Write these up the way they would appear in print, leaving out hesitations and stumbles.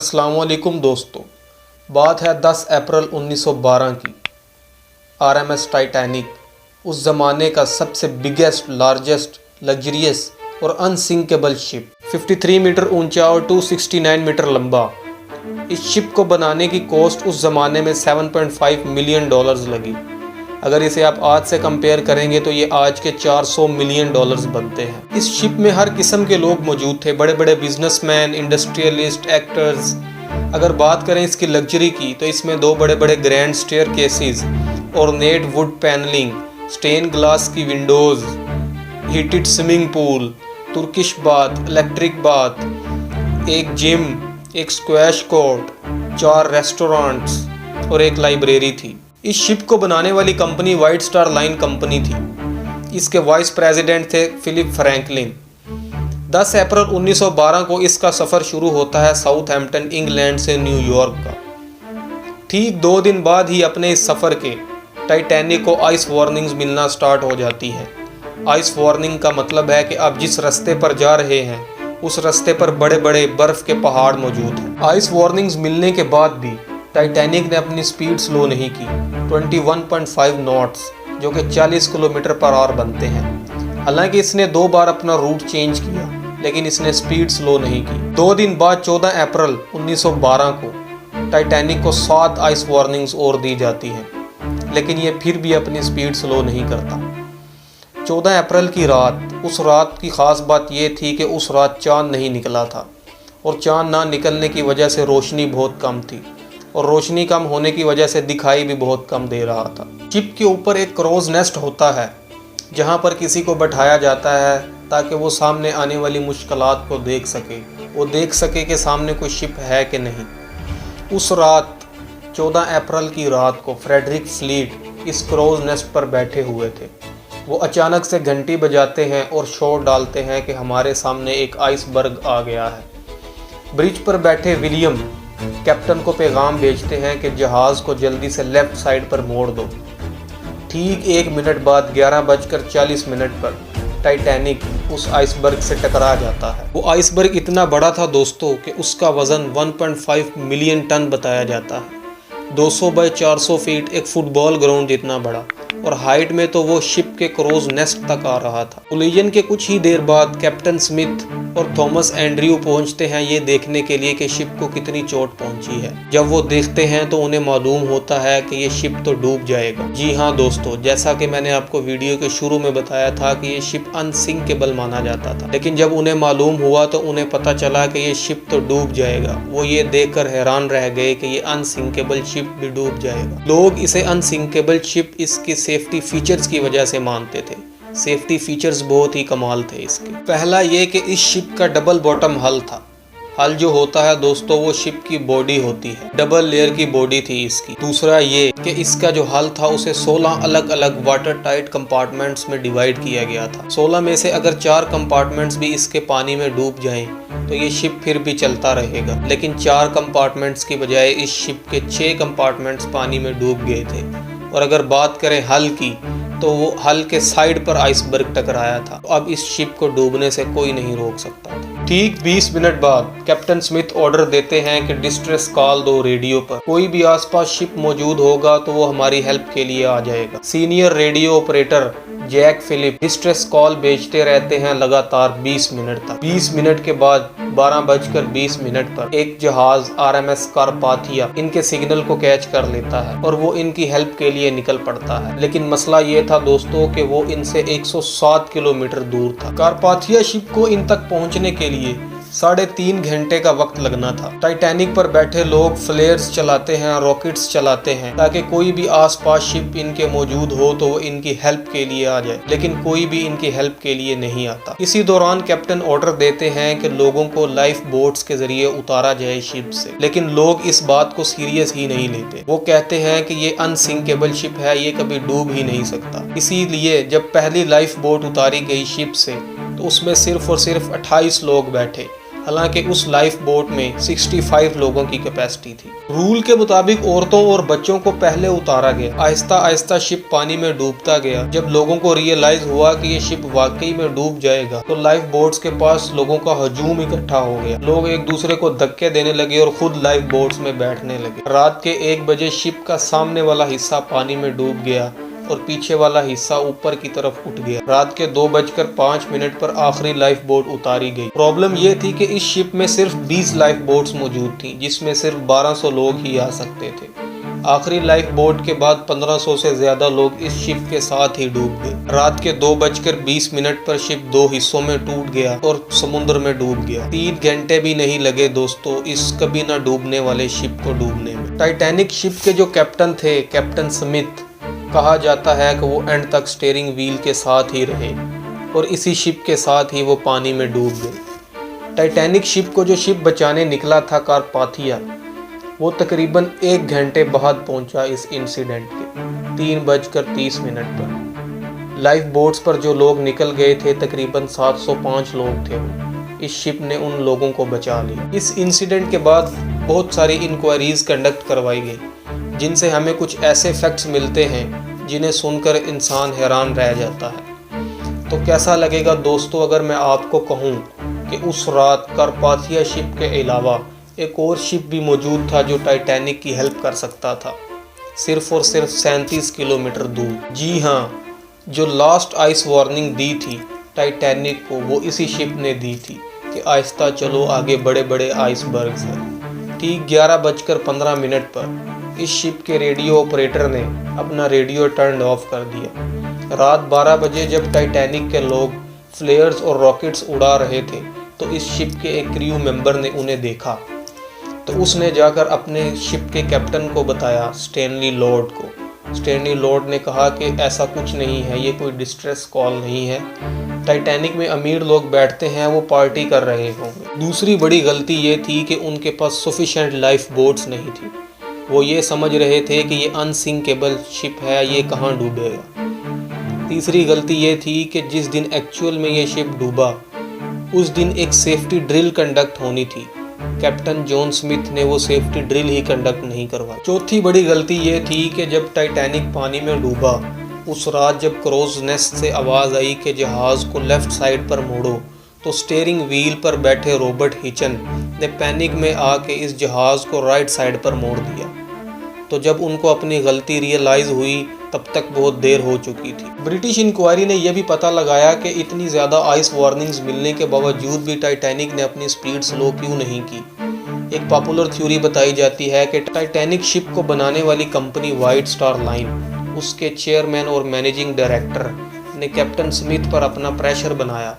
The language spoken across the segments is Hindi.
अस्सलामुअलैकुम दोस्तों, बात है 10 अप्रैल 1912 की। आरएमएस टाइटैनिक उस ज़माने का सबसे बिगेस्ट, लार्जेस्ट, लग्जरियस और अनसिंकेबल शिप, 53 मीटर ऊंचा और 269 मीटर लंबा। इस शिप को बनाने की कॉस्ट उस ज़माने में $7.5 मिलियन लगी। अगर इसे आप आज से कंपेयर करेंगे तो ये आज के $400 मिलियन बनते हैं। इस शिप में हर किस्म के लोग मौजूद थे, बड़े बड़े बिजनेसमैन, इंडस्ट्रियलिस्ट, एक्टर्स। अगर बात करें इसकी लग्जरी की तो इसमें 2 बड़े बड़े grand staircases, ornate wood panelling, stain glass की windows, heated swimming pool, Turkish bath, electric bath, एक जिम, एक स्क्वैश कोर्ट, 4 रेस्टोरेंट्स और एक लाइब्रेरी थी। इस शिप को बनाने वाली company white star line company थी। इसके वाइस प्रेसिडेंट थे फिलिप फ्रैंकलिन। 10 अप्रैल 1912 को इसका सफ़र शुरू होता है साउथहैम्पटन, इंग्लैंड से न्यूयॉर्क का। ठीक 2 दिन बाद ही अपने इस सफ़र के टाइटैनिक को आइस वार्निंग्स मिलना स्टार्ट हो जाती है। आइस वार्निंग का मतलब है कि आप जिस रास्ते पर जा रहे हैं उस रास्ते पर बड़े बड़े बर्फ़ के पहाड़ मौजूद हैं। आइस वार्निंग्स मिलने के बाद भी टाइटैनिक ने अपनी स्पीड स्लो नहीं की। 21.5 नॉट्स, जो कि 40 किलोमीटर पर आवर बनते हैं। हालांकि इसने 2 बार अपना रूट चेंज किया, लेकिन इसने स्पीड स्लो नहीं की। 2 दिन बाद 14 अप्रैल 1912 को टाइटैनिक को 7 आइस वार्निंग्स और दी जाती हैं, लेकिन ये फिर भी अपनी स्पीड स्लो नहीं करता। 14 अप्रैल की रात, उस रात की ख़ास बात यह थी कि उस रात चाँद नहीं निकला था, और चाँद ना निकलने की वजह से रोशनी बहुत कम थी, और रोशनी कम होने की वजह से दिखाई भी बहुत कम दे रहा था। शिप के ऊपर एक क्रोज नेस्ट होता है, जहां पर किसी को बैठाया जाता है ताकि वो सामने आने वाली मुश्किलात को देख सके, वो देख सके कि सामने कोई शिप है कि नहीं। उस रात 14 अप्रैल की रात को फ्रेडरिक फ्लीट इस क्रोज नेस्ट पर बैठे हुए थे। वो अचानक से घंटी बजाते हैं और शोर डालते हैं कि हमारे सामने एक आइसबर्ग आ गया है। ब्रिज पर बैठे विलियम कैप्टन को पैगाम भेजते हैं कि जहाज़ को जल्दी से लेफ्ट साइड पर मोड़ दो। ठीक 1 मिनट बाद 11:40 पर टाइटैनिक उस आइसबर्ग से टकरा जाता है। वो आइसबर्ग इतना बड़ा था दोस्तों कि उसका वज़न 1.5 मिलियन टन बताया जाता है। 200 बाई 400 फीट, एक फुटबॉल ग्राउंड जितना बड़ा, और हाइट में तो वो शिप के क्रोज नेस्ट तक आ रहा था। कोलिजन के कुछ ही देर बाद कैप्टन स्मिथ और थॉमस एंड्रयू पहुंचते हैं ये देखने के लिए कि शिप को कितनी चोट पहुंची है। जब वो देखते हैं तो उन्हें मालूम होता है कि ये शिप तो डूब जाएगा। जी हाँ दोस्तों, जैसा कि मैंने आपको वीडियो के शुरू में बताया था कि ये शिप अनसिंकेबल माना जाता था, लेकिन जब उन्हें मालूम हुआ तो उन्हें पता चला कि ये शिप तो डूब जाएगा। वो ये देखकर हैरान रह गए कि ये अनसिंकेबल शिप भी डूब जाएगा। लोग इसे अनसिंकेबल शिप इसकी सेफ्टी फीचर्स की वजह से मानते थे। सेफ्टी फीचर्स बहुत ही कमाल थे इसके। पहला ये कि इस शिप का डबल बॉटम हल था। हल जो होता है दोस्तों वो शिप की बॉडी होती है, डबल लेयर की बॉडी थी इसकी। दूसरा ये कि इसका जो हल था उसे 16 अलग अलग वाटर टाइट कंपार्टमेंट्स में डिवाइड किया गया था। 16 में से अगर 4 कंपार्टमेंट्स भी इसके पानी में डूब जाएं तो ये शिप फिर भी चलता रहेगा, लेकिन 4 कंपार्टमेंट्स की बजाय इस शिप के 6 कंपार्टमेंट्स पानी में डूब गए थे। और अगर बात करें हल की तो वो हल के साइड पर आइसबर्ग टकराया था। अब इस शिप को डूबने से कोई नहीं रोक सकता था। ठीक 20 मिनट बाद कैप्टन स्मिथ ऑर्डर देते हैं कि डिस्ट्रेस कॉल दो रेडियो पर। कोई भी आसपास शिप मौजूद होगा तो वो हमारी हेल्प के लिए आ जाएगा। Senior radio operator Jack Phillips distress call भेजते रहते हैं लगातार 20 मिनट तक। 20 मिनट के बाद 12:20 पर एक जहाज आरएमएस कारपाथिया इनके सिग्नल को कैच कर लेता है और वो इनकी हेल्प के लिए निकल पड़ता है। लेकिन मसला ये था दोस्तों कि वो इनसे 107 किलोमीटर दूर था। कारपाथिया शिप को इन तक पहुंचने के लिए 3.5 घंटे का वक्त लगना था। टाइटैनिक पर बैठे लोग फ्लेयर्स चलाते हैं, रॉकेट्स चलाते हैं ताकि कोई भी आसपास शिप इनके मौजूद हो तो वो इनकी हेल्प के लिए आ जाए, लेकिन कोई भी इनकी हेल्प के लिए नहीं आता। इसी दौरान कैप्टन ऑर्डर देते हैं कि लोगों को लाइफ बोट्स के जरिए उतारा जाए शिप से, लेकिन लोग इस बात को सीरियस ही नहीं लेते। वो कहते हैं कि ये अनसिंकेबल शिप है, ये कभी डूब ही नहीं सकता। इसीलिए जब पहली लाइफ बोट उतारी गई शिप से तो उसमें सिर्फ और सिर्फ 28 लोग बैठे। हालांकि उस लाइफ बोट में 65 लोगों की कैपेसिटी थी। रूल के मुताबिक औरतों और बच्चों को पहले उतारा गया। आहिस्ता आहिस्ता शिप पानी में डूबता गया। जब लोगों को रियलाइज हुआ कि ये शिप वाकई में डूब जाएगा तो लाइफ बोट्स के पास लोगों का हजूम इकट्ठा हो गया। लोग एक दूसरे को धक्के देने लगे और खुद लाइफ बोट्स में बैठने लगे। रात के 1 बजे शिप का सामने वाला हिस्सा पानी में डूब गया और पीछे वाला हिस्सा ऊपर की तरफ उठ गया। रात के 2:05 पर आखिरी लाइफ बोट उतारी गई। प्रॉब्लम यह थी कि इस शिप में सिर्फ 20 लाइफ बोट्स मौजूद थी, जिसमें सिर्फ 1200 लोग ही आ सकते थे। आखिरी लाइफ बोट के बाद 1500 से ज्यादा लोग इस शिप के साथ ही डूब गए। रात के 2:20 पर शिप 2 हिस्सों में टूट गया और समुद्र में डूब गया। 3 घंटे भी नहीं लगे दोस्तों इस कभी ना डूबने वाले शिप को डूबने में। टाइटैनिक शिप के जो कैप्टन थे, कैप्टन स्मिथ, कहा जाता है कि वो एंड तक स्टीयरिंग व्हील के साथ ही रहे और इसी शिप के साथ ही वो पानी में डूब गए। टाइटैनिक शिप को जो शिप बचाने निकला था कारपाथिया, वो तकरीबन 1 घंटे बाद पहुंचा इस इंसिडेंट के 3:30 पर। लाइफ बोट्स पर जो लोग निकल गए थे तकरीबन 705 लोग थे। इस शिप ने उन लोगों को बचा लिया। इस इंसिडेंट के बाद बहुत सारी इंक्वायरीज कंडक्ट करवाई गई, जिनसे हमें कुछ ऐसे फैक्ट्स मिलते हैं जिन्हें सुनकर इंसान हैरान रह जाता है। तो कैसा लगेगा दोस्तों अगर मैं आपको कहूं कि उस रात कारपाथिया शिप के अलावा एक और शिप भी मौजूद था जो टाइटैनिक की हेल्प कर सकता था, सिर्फ और सिर्फ 37 किलोमीटर दूर। जी हाँ, जो लास्ट आइस वार्निंग दी थी टाइटैनिक को वो इसी शिप ने दी थी कि आहिस्ता चलो, आगे बड़े बड़े आइसबर्ग्स हैं। ठीक 11:15 पर इस शिप के रेडियो ऑपरेटर ने अपना रेडियो टर्न ऑफ कर दिया। रात 12 बजे जब टाइटैनिक के लोग फ्लेयर्स और रॉकेट्स उड़ा रहे थे तो इस शिप के एक क्रू मेंबर ने उन्हें देखा, तो उसने जाकर अपने शिप के कैप्टन को बताया, स्टैनली लॉर्ड को। स्टैनली लॉर्ड ने कहा कि ऐसा कुछ नहीं है, ये कोई डिस्ट्रेस कॉल नहीं है, टाइटैनिक में अमीर लोग बैठते हैं, वो पार्टी कर रहे होंगे। दूसरी बड़ी गलती ये थी कि उनके पास सफिशिएंट लाइफ बोट्स नहीं थी। वो ये समझ रहे थे कि ये अनसिंकेबल शिप है, ये कहाँ डूबेगा। तीसरी गलती ये थी कि जिस दिन एक्चुअल में ये शिप डूबा उस दिन एक सेफ्टी ड्रिल कंडक्ट होनी थी। कैप्टन जॉन स्मिथ ने वो सेफ्टी ड्रिल ही कंडक्ट नहीं करवाई। चौथी बड़ी गलती ये थी कि जब टाइटैनिक पानी में डूबा उस रात जब क्रोज नेस्ट से आवाज़ आई कि जहाज़ को लेफ्ट साइड पर मोड़ो, तो स्टीयरिंग व्हील पर बैठे रॉबर्ट हिचन ने पैनिक में आके इस जहाज़ को राइट साइड पर मोड़ दिया। तो जब उनको अपनी गलती रियलाइज़ हुई तब तक बहुत देर हो चुकी थी। ब्रिटिश इंक्वायरी ने यह भी पता लगाया कि इतनी ज़्यादा आइस वार्निंग्स मिलने के बावजूद भी टाइटैनिक ने अपनी स्पीड स्लो क्यों नहीं की। एक पॉपुलर थ्योरी बताई जाती है कि टाइटैनिक शिप को बनाने वाली कंपनी वाइट स्टार लाइन, उसके चेयरमैन और मैनेजिंग डायरेक्टर ने कैप्टन स्मिथ पर अपना प्रेशर बनाया।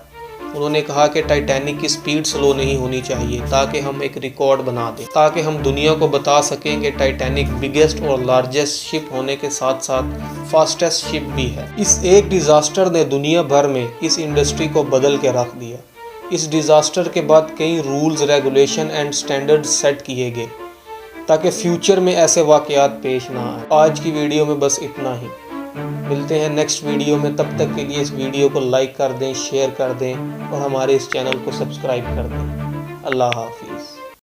उन्होंने कहा कि टाइटैनिक की स्पीड स्लो नहीं होनी चाहिए ताकि हम एक रिकॉर्ड बना दें, ताकि हम दुनिया को बता सकें कि टाइटैनिक बिगेस्ट और लार्जेस्ट शिप होने के साथ साथ फास्टेस्ट शिप भी है। इस एक डिज़ास्टर ने दुनिया भर में इस इंडस्ट्री को बदल के रख दिया। इस डिज़ास्टर के बाद कई rules, regulation and standards set किए गए ताकि फ्यूचर में ऐसे वाक़यात पेश ना आए। आज की वीडियो में बस इतना ही। मिलते हैं नेक्स्ट वीडियो में, तब तक के लिए इस वीडियो को लाइक कर दें, शेयर कर दें और हमारे इस चैनल को सब्सक्राइब कर दें। अल्लाह हाफ़िज़।